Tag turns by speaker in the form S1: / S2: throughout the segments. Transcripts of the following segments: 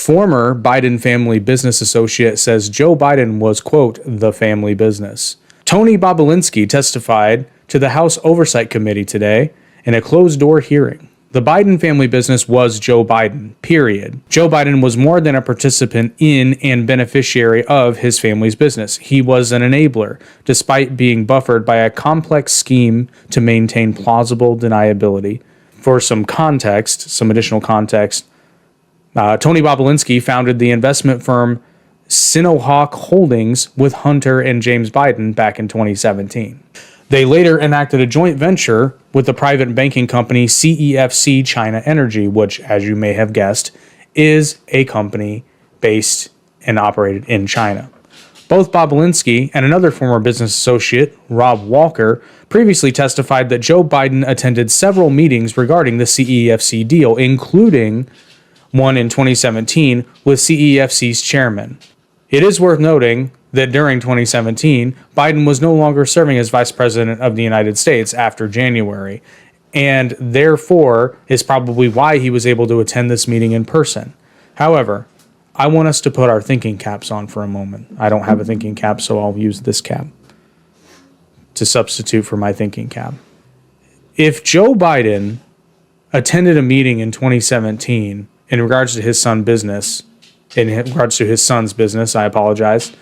S1: Former Biden family business associate says Joe Biden was, quote, the family business. Tony Bobulinski testified to the House Oversight Committee today in a closed-door hearing. The Biden family business was Joe Biden, period. Joe Biden was more than a participant in and beneficiary of his family's business. He was an enabler, despite being buffered by a complex scheme to maintain plausible deniability. For some context, some additional context, Tony Bobulinski founded the investment firm Sinohawk Holdings with Hunter and James Biden back in 2017. They later enacted a joint venture with the private banking company CEFC China Energy, which, as you may have guessed, is a company based and operated in China. Both Bobulinski and another former business associate, Rob Walker, previously testified that Joe Biden attended several meetings regarding the CEFC deal, including one in 2017 with CEFC's chairman. It is worth noting that during 2017, Biden was no longer serving as vice president of the United States after January, and therefore is probably why he was able to attend this meeting in person. However, I want us to put our thinking caps on for a moment. I don't have a thinking cap, so I'll use this cap to substitute for my thinking cap. If Joe Biden attended a meeting in 2017 in regards to his son's business, I apologize,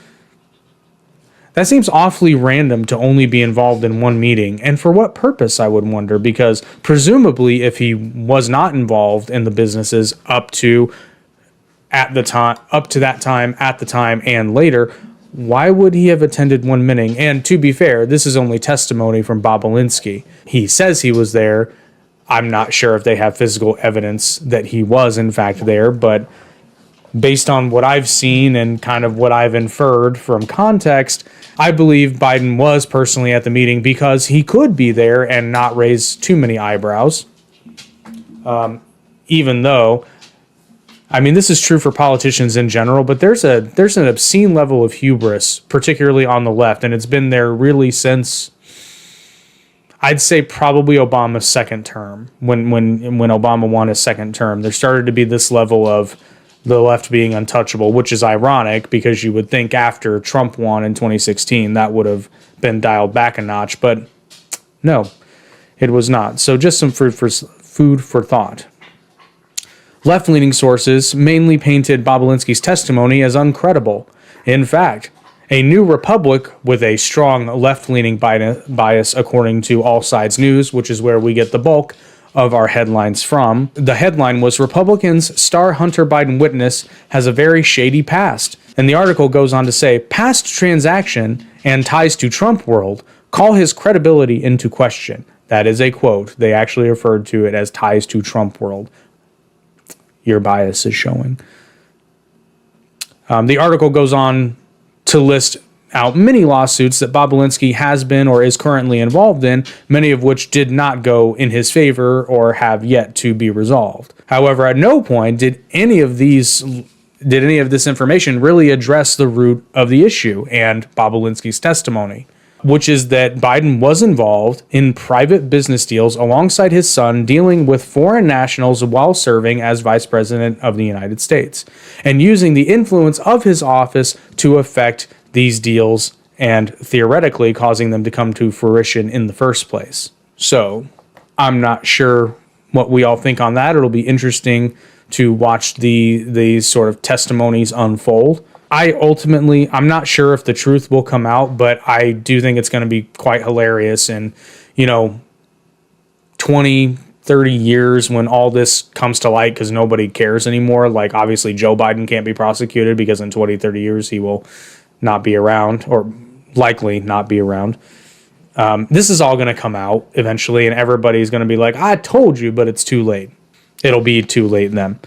S1: that seems awfully random to only be involved in one meeting. And for what purpose, I would wonder, because presumably if he was not involved in the businesses up to that time, at the time, and later, why would he have attended one meeting? And to be fair, this is only testimony from Bobulinski. He says he was there. I'm not sure if they have physical evidence that he was in fact there, but based on what I've seen and kind of what I've inferred from context, I believe Biden was personally at the meeting because he could be there and not raise too many eyebrows. Even though, I mean, this is true for politicians in general, but there's an obscene level of hubris, particularly on the left, and it's been there really since, I'd say probably Obama's second term. When Obama won his second term, there started to be this level of the left being untouchable, which is ironic because you would think after Trump won in 2016 that would have been dialed back a notch, but no, it was not. So just some food for thought. Left-leaning sources mainly painted Bobulinski's testimony as uncredible. In fact, a New Republic with a strong left-leaning bias, according to All Sides News, which is where we get the bulk of our headlines from. The headline was, Republicans star Hunter Biden witness has a very shady past. And the article goes on to say, past transaction and ties to Trump world call his credibility into question. That is a quote. They actually referred to it as ties to Trump world. Your bias is showing. The article goes on to list out many lawsuits that Bobulinski has been or is currently involved in, many of which did not go in his favor or have yet to be resolved. However, at no point did any of this information really address the root of the issue and Bobulinski's testimony, which is that Biden was involved in private business deals alongside his son dealing with foreign nationals while serving as vice president of the United States and using the influence of his office to affect these deals and theoretically causing them to come to fruition in the first place. So I'm not sure what we all think on that. It'll be interesting to watch these sort of testimonies unfold. I'm not sure if the truth will come out, but I do think it's going to be quite hilarious. And, 20, 30 years when all this comes to light because nobody cares anymore. Like, obviously, Joe Biden can't be prosecuted because in 20, 30 years he will not be around, or likely not be around. This is all going to come out eventually, and everybody's going to be like, I told you, but it's too late. It'll be too late then.